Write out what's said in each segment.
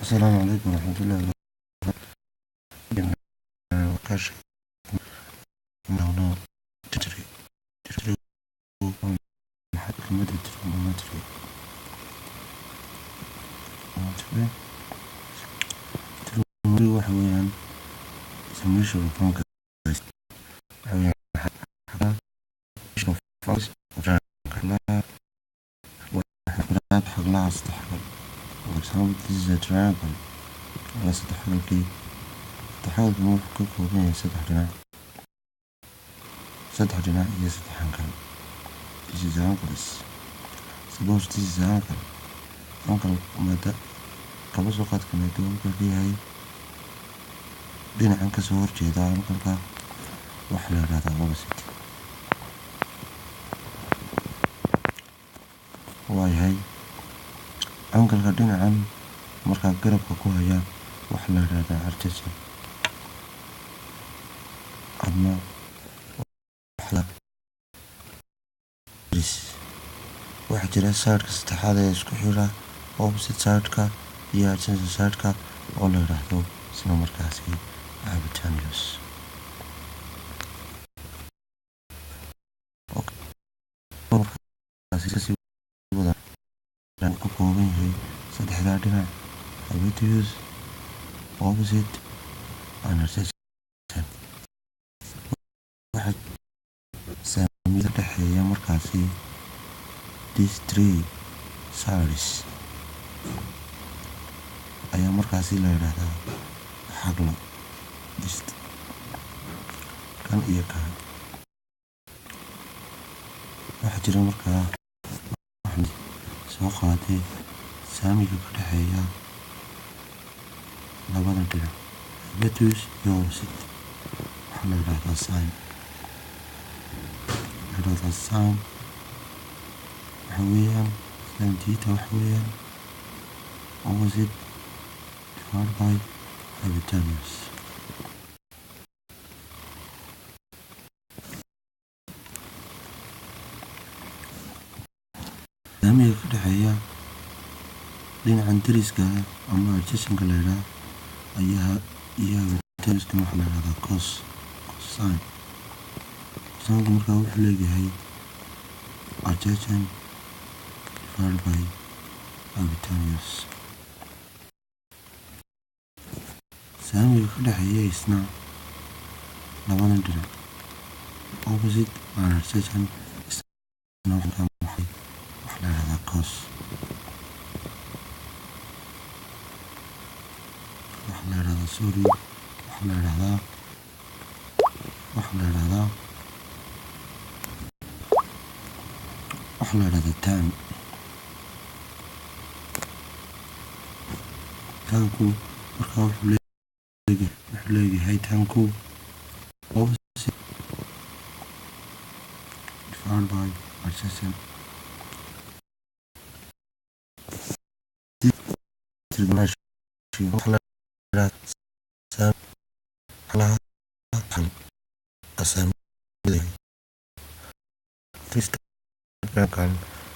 السلام عليكم ورحمة الله وبركاته. هنا تدري محل مدى تريجومتري waxa weeyaan sameysha rukunka حقلها استحقل وسام تيجي تراجل على استحقل كي تحاول مو حقك وبين سطح جناح هي سطح حنكل تيجي زانكلس سبوش تيجي زانكل أنكل مدى قبض وقت كنا يدوم كل هاي دين عنك صور جيدا أنكل كا وحلا هذا هو بسيط واي هاي أنكل كدين عن مركب قرب كوكوها وحلا هذا عرتسي أما وحلا ريس واحد جرى سارك استحالة يسكو حيرا أوبسيت ساركا يا جنس ساركا ولا راحتو سنو مركاسي عابتانيوس مركاسي وضع لأن كوكوبين هي صدح داردنا عابتيوس أوبسيت أنا رسيسان واحد سامي صدحية مركاسي these three سارس ayaa markaasi la yiraahdaa xagla dist kan iyo kan waxa jira markaa waxaan soo qaaday saamiga ka dhaxeeya labada dhinac betus iyo sit waxa la yiraahdaa sign waxa weeyaan santiita waxa weeyaan opposite divided by hypotenuse saamiga ka dhaxeeya dhinacan dariska ama adjacentka la yidhaah ayaa iyo hypotenuska waxa la yidhahdaa cosine cosineku markaa wuxuu leeyahay adjacent divided by hypotenuse saamiga ka dhaxeeya isna labadan dhinac opposite and adjacent isna waxa la yidhahdaa cos waxa la yidhahdaa tan tanku markaa wuxuu leeyahay tanku opposite divided by adjacent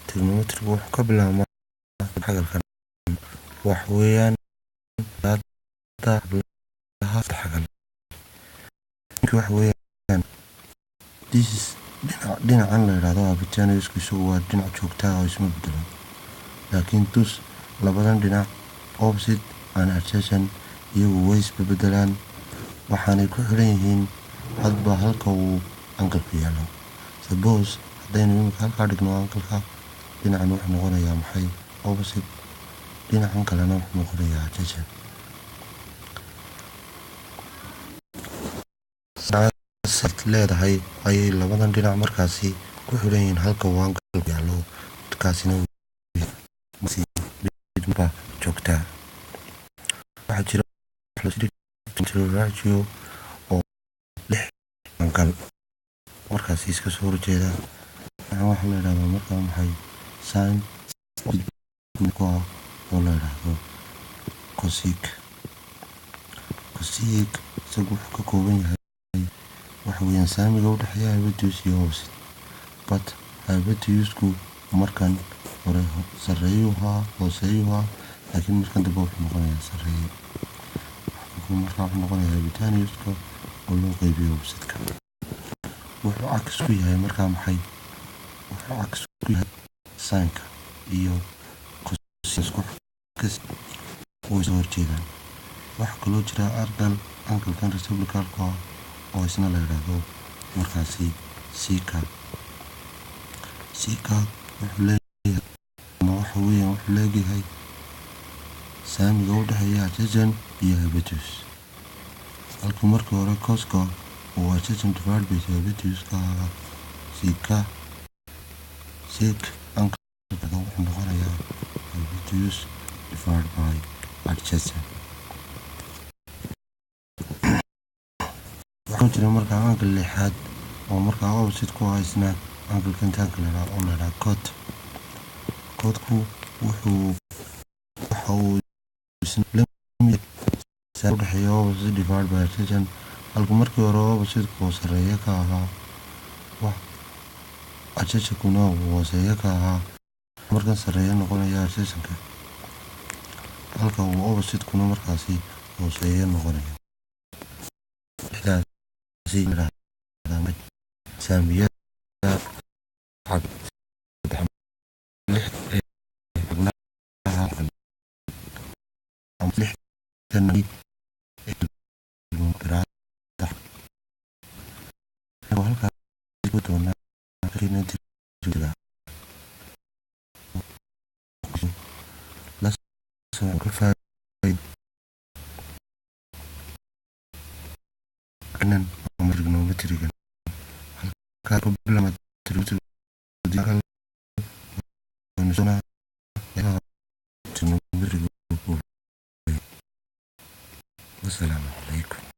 trigonometrigu wuxuu ka bilaabmaa xagalkan wax weeyaan xagal wax weeyaan dhinacan la yidhaahdo hypotenuse isagu waa dhinac joogtaa oo isma bedelo laakiin tus labadan dhinac opposite and adjacent iyagu way isbedelaan waxaanay ku xiran yihiin hadba halka uu angalku yaalo suppose haddaynu imika halkaa dhigno angalka dhinacan wuxuu noqonayaa maxay opposite dhinacan kalena wuxuu noqonayaa adjacent leedahay ayay labadan dhinac markaasi ku xiran yihiin halka uu angalku yaalo markaasina joogtaa waxaa jira ratio oo 6 angal markaasi iska soo horjeeda waxa la yidhahdaa markaa maxay sin oo la yidhaahdo cosic isagu wuxuu ka kooban yahay waxa weeyaan saamiga u dhexeeya hypotenuse iyo opposite but hypotenusku markan hore sarreeyuhaa hooseeyuhaa laakiin markan dambe wuxuu noqonayaa sarreeye. Markaa wuxuu noqonayaa habitaaniuska oo loo qaybiyo opposite-ka. wuxuu cagis ku yahay markaa maxay? wuxuu cagis ku yahay sinka iyo cosisku oo isla horjeedaan. waxaa kaloo jira angalkan reciprocalka oo isna la yidhaahdo markaasi sika. wuxuu leeyahay ama waxa weeyaan wuxuu leeyahay saamiga u dhexeeya adjacent iyo habitus. halka markii hore coska uu adjacent divided by habitus ka ahaa sik angalka wuxuu noqonayaa habitus divided by adjacent. waxaa jira markaa angal lixaad oo markaa opposite ku haysna angalkan taanka oo la yidhaha cot. cotku waxa uu udhexeeya opposite divided by adjacent. halka markii hore opposite-ku oo sarreeya ka ahaa adjacent-kuna uu hooseeya ka ahaa, markan sarreeya noqonaya adjacent-ka, halka uu opposite-kuna markaasi hooseeya noqonaya. saamiyada trigonometrigan والسلام عليكم.